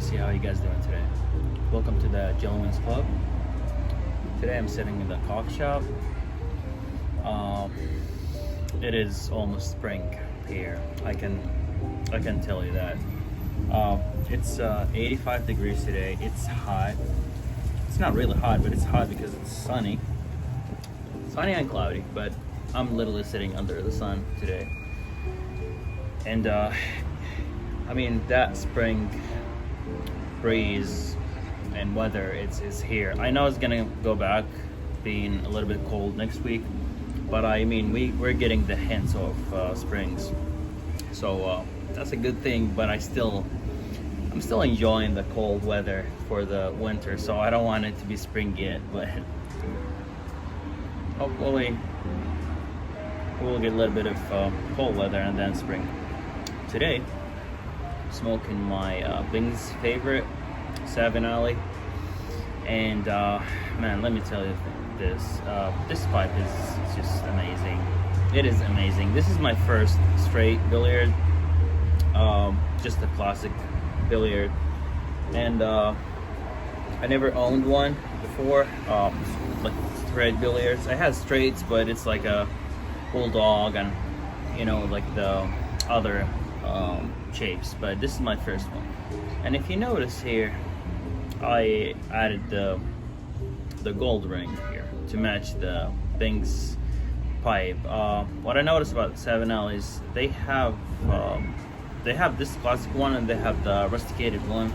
See how you guys doing today. Welcome to the Gentleman's Club. Today I'm sitting in the coffee shop. It is almost spring here. I can tell you that. It's 85 degrees today. It's hot. It's not really hot, but it's hot because it's sunny and cloudy. But I'm literally sitting under the sun today, and I mean that spring breeze and weather is here. I know it's gonna go back being a little bit cold next week, but I mean we're getting the hints of springs, so that's a good thing. But I'm still enjoying the cold weather for the winter, so I don't want it to be spring yet, but hopefully we'll get a little bit of cold weather and then spring. Today smoking my Bing's favorite 7 Alley, and man, let me tell you this pipe is just amazing. It is amazing. This is my first straight billiard, just a classic billiard, and I never owned one before, like straight billiards. I had straights, but it's like a bulldog and like the other shapes, but this is my first one. And if you notice here, I added the gold ring here to match the Bing's pipe. What I noticed about 7L is they have this classic one and they have the rusticated one.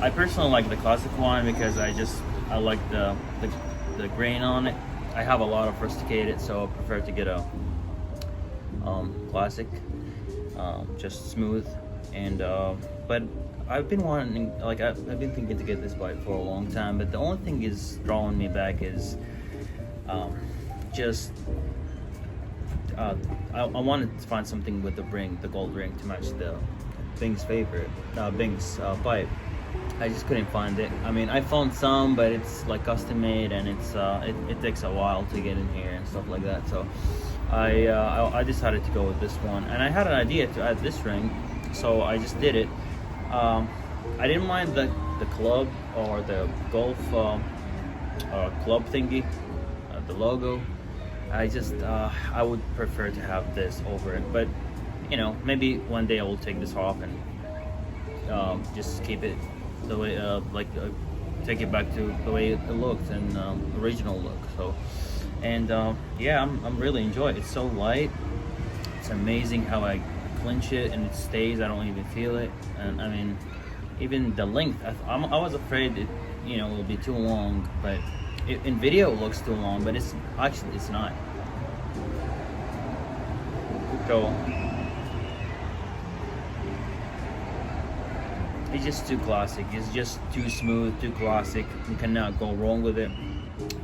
I personally like the classic one because I like the grain on it. I have a lot of rusticated, so I prefer to get a classic, just smooth. And but I've been wanting, like I've been thinking to get this bike for a long time, but the only thing is drawing me back is I wanted to find something with the gold ring to match the Bing's favorite Bing's pipe. I just couldn't find it. I mean, I found some, but it's like custom made, and it takes a while to get in here and stuff like that. So I decided to go with this one, and I had an idea to add this ring, so I just did it. I didn't mind the club or the golf club thingy, the logo. I would prefer to have this over it, but maybe one day I will take this off and just keep it the way, take it back to the way it looked and original look. So, and yeah, I'm really enjoying it. It's so light. It's amazing how I clinch it and it stays. I don't even feel it. And I mean, even the length. I was afraid it will be too long, but in video it looks too long, but it's not. So it's just too classic. It's just too smooth, too classic. You cannot go wrong with it.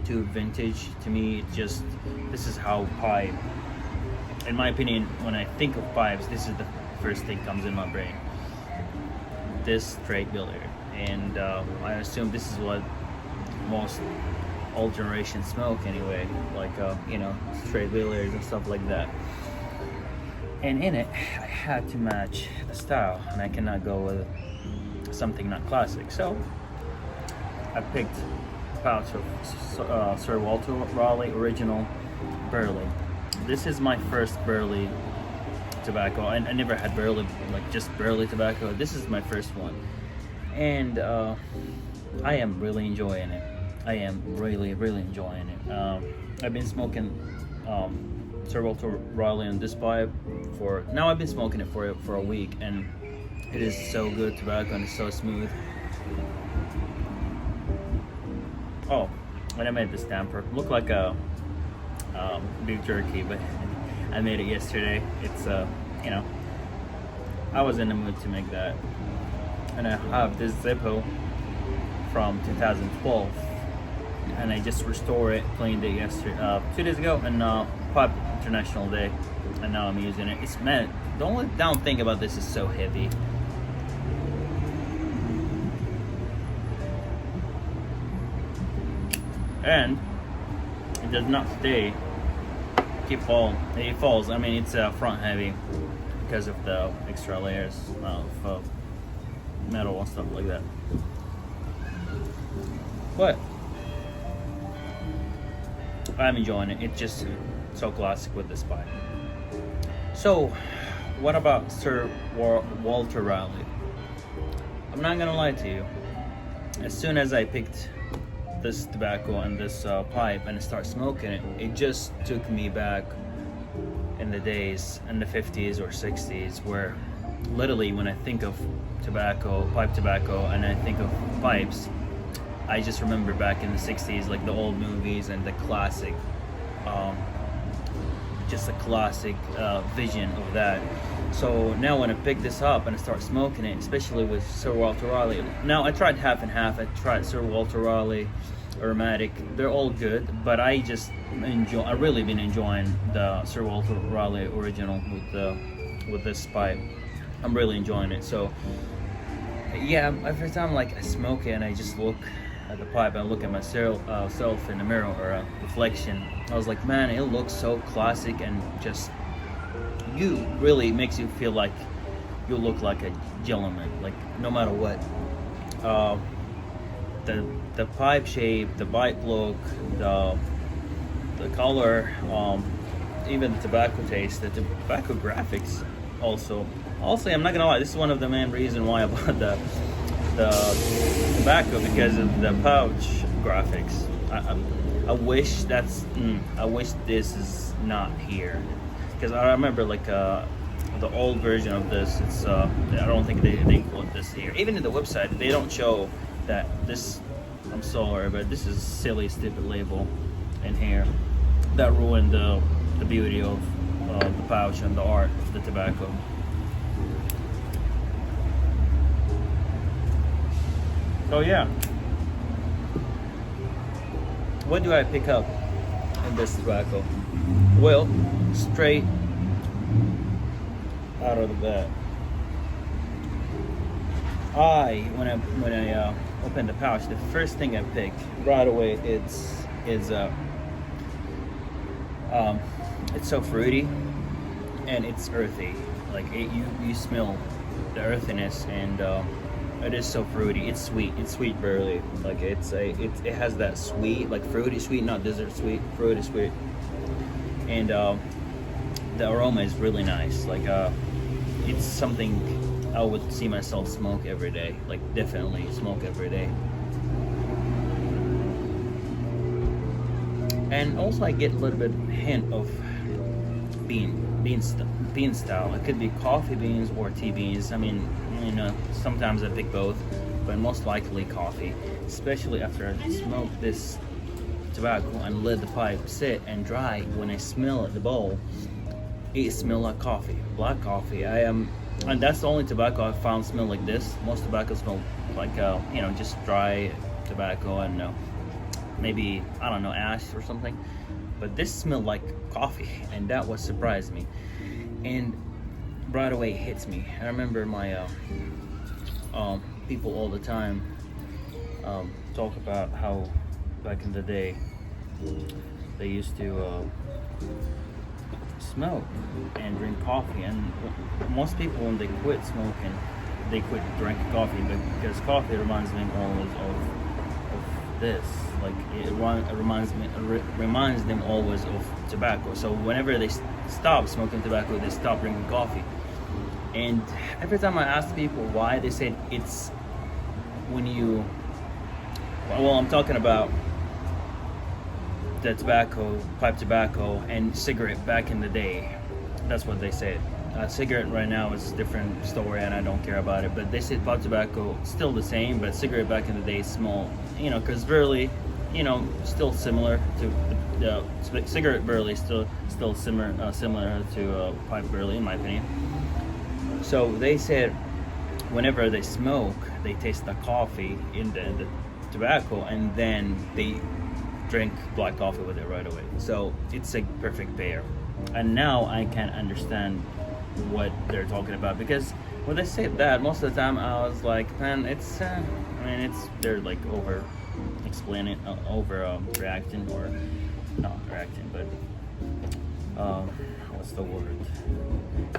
Too vintage to me. This is how pipe, in my opinion, when I think of pipes, this is the first thing comes in my brain. This straight billiard, and I assume this is what most old generation smoke anyway, like straight billiards and stuff like that. And in it, I had to match the style, and I cannot go with something not classic. So I picked a pouch of Sir Walter Raleigh original Burley. This is my first Burley tobacco. I never had Burley, like just Burley tobacco. This is my first one, and I am really enjoying it. I am really enjoying it. I've been smoking Sir Walter Raleigh on this pipe I've been smoking it for a week, and it is so good tobacco and it's so smooth. Oh, and I made this damper look like a beef jerky, but I made it yesterday. It's I was in the mood to make that, and I have this Zippo from 2012, and I just restored it, cleaned it yesterday, 2 days ago, and Pipe International Day, and now I'm using it. It's meant. The only down thing about this is so heavy. And it does not stay. Keep fall. It falls. I mean, it's front heavy because of the extra layers of metal and stuff like that. But I'm enjoying it. It's just so classic with this pipe. So, what about Sir Walter Raleigh? I'm not gonna lie to you. As soon as I picked this tobacco and this pipe and started smoking it, it just took me back in the days in the 50s or 60s, where literally when I think of tobacco, pipe tobacco, and I think of pipes, I just remember back in the 60s, like the old movies and the classic, just a classic vision of that. So now when I pick this up and I start smoking it, especially with Sir Walter Raleigh. Now I tried half and half. I tried Sir Walter Raleigh, aromatic. They're all good, but I just enjoy. I really been enjoying the Sir Walter Raleigh original with this pipe. I'm really enjoying it. So yeah, every time like I smoke it and I just look at the pipe and look at myself in the mirror or a reflection, I was like, man, it looks so classic, and just you really makes you feel like you look like a gentleman, like no matter what. The pipe shape, the pipe look, the color, even the tobacco taste, the tobacco graphics. Also, I'm not gonna lie, this is one of the main reasons why I bought the tobacco, because of the pouch graphics. I wish I wish this is not here, because I remember like the old version of this. It's I don't think they include this here. Even in the website, they don't show that this. I'm sorry, but this is silly, stupid label in here that ruined the beauty of the pouch and the art of the tobacco. So yeah, what do I pick up in this tobacco? Well, straight out of the bat, when I open the pouch, the first thing I pick right away is it's so fruity and it's earthy. Like you smell the earthiness, and it is so fruity. It's sweet. It's sweet barley. Like it has that sweet, like fruity sweet, not dessert sweet, fruity sweet. And the aroma is really nice. Like it's something I would see myself smoke every day. Like definitely smoke every day. And also I get a little bit hint of bean style. It could be coffee beans or tea beans. I mean, sometimes I pick both, but most likely coffee. Especially after I smoke this tobacco and let the pipe sit and dry. When I smell the bowl, it smells like coffee, black coffee. And that's the only tobacco I've found smell like this. Most tobacco smell like just dry tobacco and maybe, I don't know, ash or something. But this smelled like coffee, and that was surprised me. And right away it hits me. I remember my people all the time talk about how back in the day they used to smoke and drink coffee, and most people when they quit smoking, they quit drinking coffee, because coffee reminds them always of this. Like it reminds them always of tobacco. So whenever they stop smoking tobacco, they stop drinking coffee. And every time I ask people why, they said it's when you, well, I'm talking about the tobacco, pipe tobacco, and cigarette back in the day. That's what they said. Cigarette right now is a different story, and I don't care about it. But they said pipe tobacco still the same, but cigarette back in the day is small. Because burley, still similar to the cigarette burley, still similar to pipe burley, in my opinion. So they said whenever they smoke, they taste the coffee in the tobacco, and then they drink black coffee with it right away. So it's a perfect pair. And now I can understand what they're talking about, because when they say that, most of the time I was like, man, they're like over explaining, over reacting, or not reacting, but what's the word?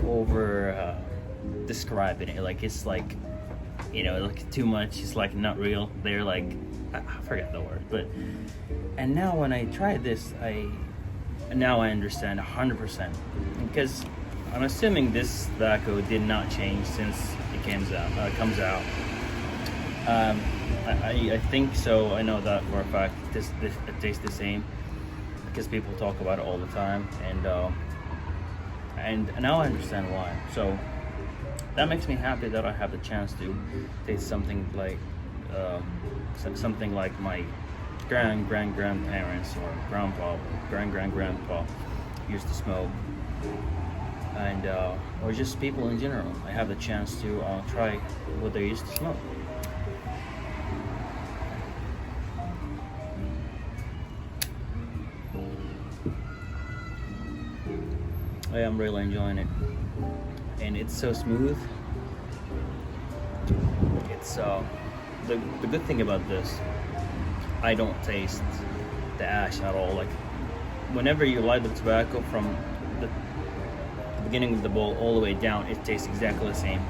Over describing it. Like it's like you know, like too much. It's like not real. They're like, I forget the word, but and now when I tried this, now I understand 100% because I'm assuming this tobacco did not change since it comes out. I think so. I know that for a fact. This it tastes the same because people talk about it all the time, and now I understand why. So that makes me happy that I have the chance to taste something like my grandparents or grandpa used to smoke, and or just people in general. I have the chance to try what they used to smoke. I am really enjoying it, and it's so smooth. It's the good thing about this, I don't taste the ash at all. Like whenever you light the tobacco from the beginning of the bowl all the way down, it tastes exactly the same.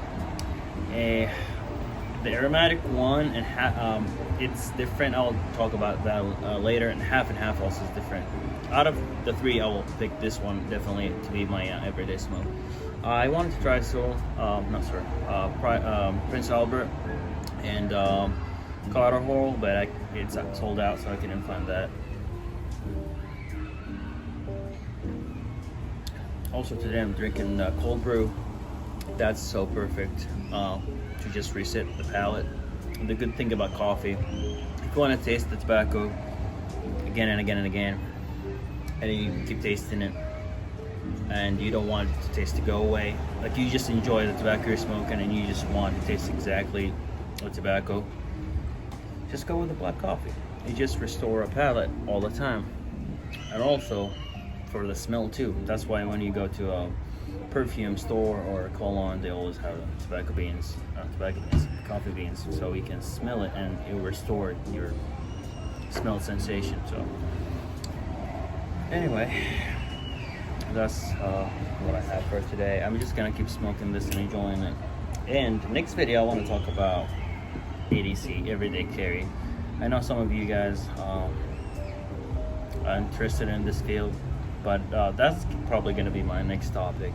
The aromatic one and it's different. I'll talk about that later. And half also is different. Out of the three, I will pick this one definitely to be my everyday smoke. I wanted to try Prince Albert and Carter Hall, but it's sold out, so I couldn't find that. Also today I'm drinking cold brew. That's so perfect to just reset the palate. And the good thing about coffee, if you want to taste the tobacco again and again and again, and you keep tasting it, and you don't want the taste to go away, like you just enjoy the tobacco you're smoking and you just want to taste exactly the tobacco, just go with the black coffee. You just restore a palate all the time, and also for the smell too. That's why when you go to a perfume store or a cologne, they always have coffee beans, so you can smell it and it will restore your smell sensation. So anyway, that's what I have for today. I'm just gonna keep smoking this and enjoying it. And next video I want to talk about ADC, everyday carry. I know some of you guys are interested in this field, but that's probably going to be my next topic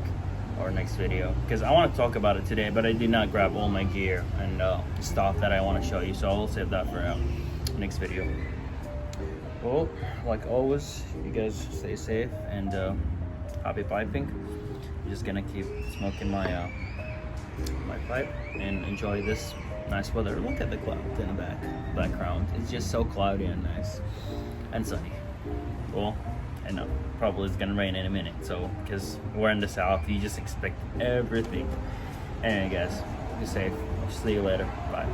or next video, because I want to talk about it today, but I did not grab all my gear and stuff that I want to show you, so I'll save that for next video. Well, like always, you guys stay safe and happy piping. I'm just gonna keep smoking my my pipe and enjoy this nice weather. Look at the clouds in the background. It's just so cloudy and nice and sunny. Well, I know probably it's gonna rain in a minute, so because we're in the south, you just expect everything. Anyway guys, be safe. I'll see you later. Bye.